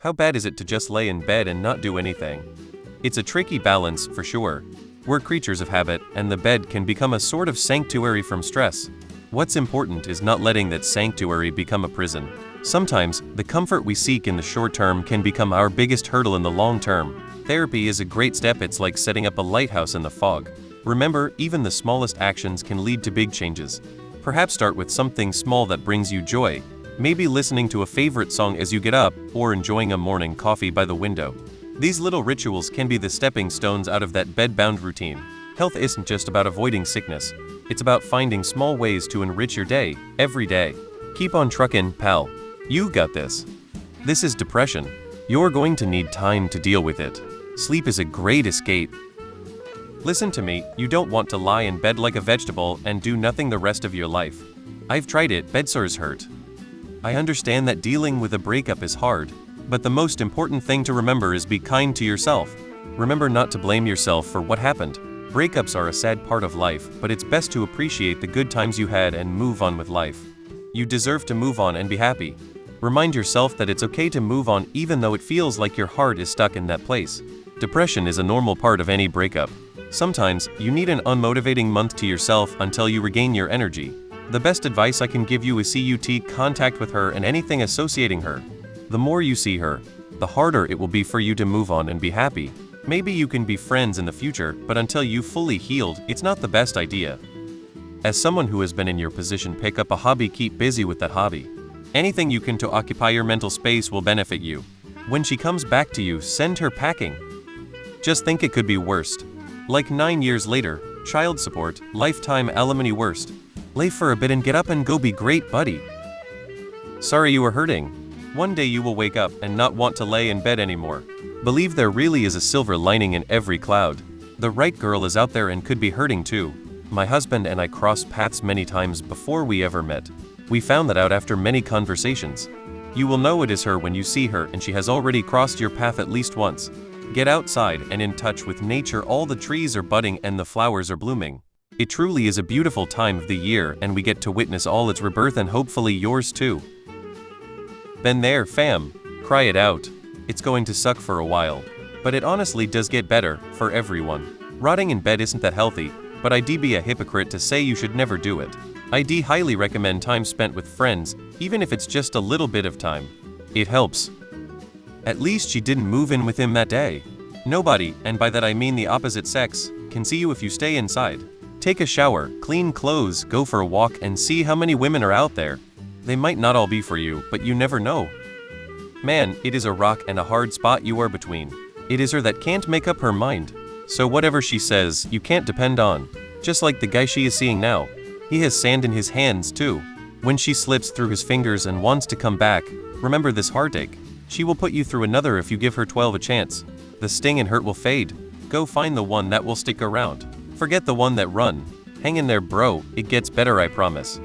How bad is it to just lay in bed and not do anything? It's a tricky balance, for sure. We're creatures of habit, and the bed can become a sort of sanctuary from stress. What's important is not letting that sanctuary become a prison. Sometimes, the comfort we seek in the short term can become our biggest hurdle in the long term. Therapy is a great step. It's like setting up a lighthouse in the fog. Remember, even the smallest actions can lead to big changes. Perhaps start with something small that brings you joy. Maybe listening to a favorite song as you get up, or enjoying a morning coffee by the window. These little rituals can be the stepping stones out of that bed-bound routine. Health isn't just about avoiding sickness. It's about finding small ways to enrich your day, every day. Keep on truckin', pal. You got this. This is depression. You're going to need time to deal with it. Sleep is a great escape. Listen to me, you don't want to lie in bed like a vegetable and do nothing the rest of your life. I've tried it, bed sores hurt. I understand that dealing with a breakup is hard, but the most important thing to remember is be kind to yourself. Remember not to blame yourself for what happened. Breakups are a sad part of life, but it's best to appreciate the good times you had and move on with life. You deserve to move on and be happy. Remind yourself that it's okay to move on even though it feels like your heart is stuck in that place. Depression is a normal part of any breakup. Sometimes, you need an unmotivating month to yourself until you regain your energy. The best advice I can give you is cut contact with her and anything associating her. The more you see her, the harder it will be for you to move on and be happy. Maybe you can be friends in the future, but until you've fully healed, it's not the best idea. As someone who has been in your position, pick up a hobby, keep busy with that hobby. Anything you can to occupy your mental space will benefit you. When she comes back to you, send her packing. Just think it could be worst. Like 9 years later, child support, lifetime alimony worst. Lay for a bit and get up and go, be great, buddy. Sorry you were hurting. One day you will wake up and not want to lay in bed anymore. Believe there really is a silver lining in every cloud. The right girl is out there and could be hurting too. My husband and I crossed paths many times before we ever met. We found that out after many conversations. You will know it is her when you see her, and she has already crossed your path at least once. Get outside and in touch with nature. All the trees are budding and the flowers are blooming. It truly is a beautiful time of the year, and we get to witness all its rebirth, and hopefully yours too. Been there, fam. Cry it out. It's going to suck for a while, but it honestly does get better, for everyone. Rotting in bed isn't that healthy, but I'd be a hypocrite to say you should never do it. I'd highly recommend time spent with friends, even if it's just a little bit of time. It helps. At least she didn't move in with him that day. Nobody, and by that I mean the opposite sex, can see you if you stay inside. Take a shower, clean clothes, go for a walk, and see how many women are out there. They might not all be for you, but you never know. Man, it is a rock and a hard spot you are between. It is her that can't make up her mind. So whatever she says, you can't depend on. Just like the guy she is seeing now. He has sand in his hands too. When she slips through his fingers and wants to come back, remember this heartache. She will put you through another if you give her 12 a chance. The sting and hurt will fade. Go find the one that will stick around. Forget the one that run. Hang in there, bro, it gets better, I promise.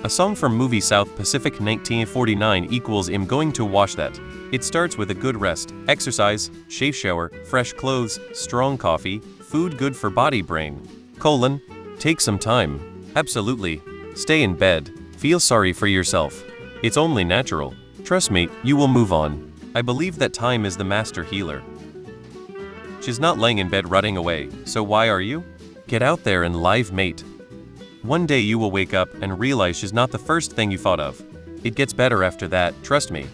A song from movie South Pacific 1949 equals I'm going to wash that. It starts with a good rest, exercise, shave shower, fresh clothes, strong coffee, food good for body brain. Take some time. Absolutely. Stay in bed. Feel sorry for yourself. It's only natural. Trust me, you will move on. I believe that time is the master healer. She's not laying in bed rotting away, so why are you? Get out there and live mate. One day you will wake up and realize she's not the first thing you thought of. It gets better after that, trust me.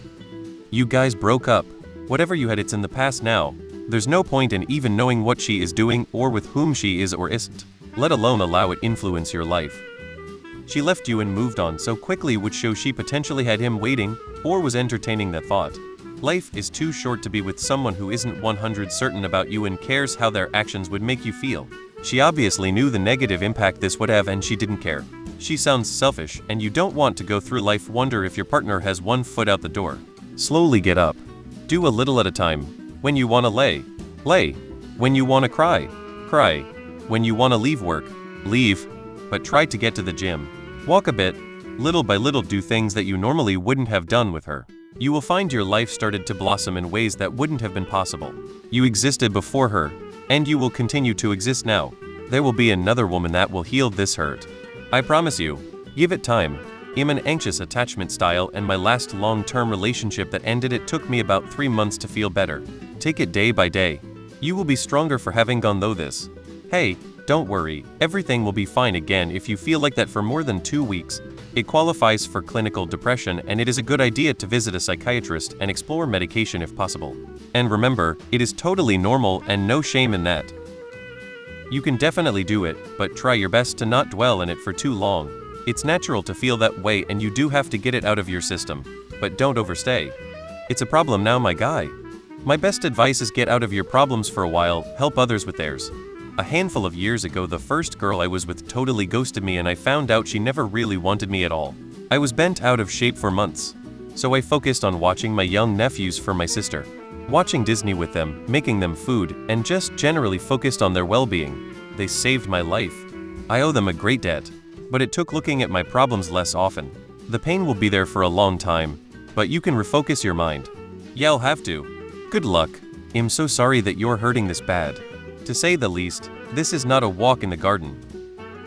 You guys broke up. Whatever you had, it's in the past now. There's no point in even knowing what she is doing or with whom she is or isn't, let alone allow it influence your life. She left you and moved on so quickly, which shows she potentially had him waiting or was entertaining that thought. Life is too short to be with someone who isn't 100% certain about you and cares how their actions would make you feel. She obviously knew the negative impact this would have, and she didn't care. She sounds selfish, and you don't want to go through life wonder if your partner has one foot out the door. Slowly get up. Do a little at a time. When you want to lay. When you want to cry. When you want to leave work, leave. But try to get to the gym. Walk a bit. Little by little do things that you normally wouldn't have done with her. You will find your life started to blossom in ways that wouldn't have been possible. You existed before her, and you will continue to exist now. There will be another woman that will heal this hurt. I promise you. Give it time. I'm an anxious attachment style, and my last long-term relationship that ended, it took me about 3 months to feel better. Take it day by day. You will be stronger for having gone through this. Hey, don't worry, everything will be fine again if you feel like that for more than 2 weeks. It qualifies for clinical depression, and it is a good idea to visit a psychiatrist and explore medication if possible. And remember, it is totally normal and no shame in that. You can definitely do it, but try your best to not dwell in it for too long. It's natural to feel that way, and you do have to get it out of your system. But don't overstay. It's a problem now, my guy. My best advice is get out of your problems for a while, help others with theirs. A handful of years ago, the first girl I was with totally ghosted me, and I found out she never really wanted me at all. I was bent out of shape for months. So I focused on watching my young nephews for my sister. Watching Disney with them, making them food, and just generally focused on their well-being. They saved my life. I owe them a great debt. But it took looking at my problems less often. The pain will be there for a long time, but you can refocus your mind. Yeah, I'll have to. Good luck. I'm so sorry that you're hurting this bad. To say the least, this is not a walk in the garden.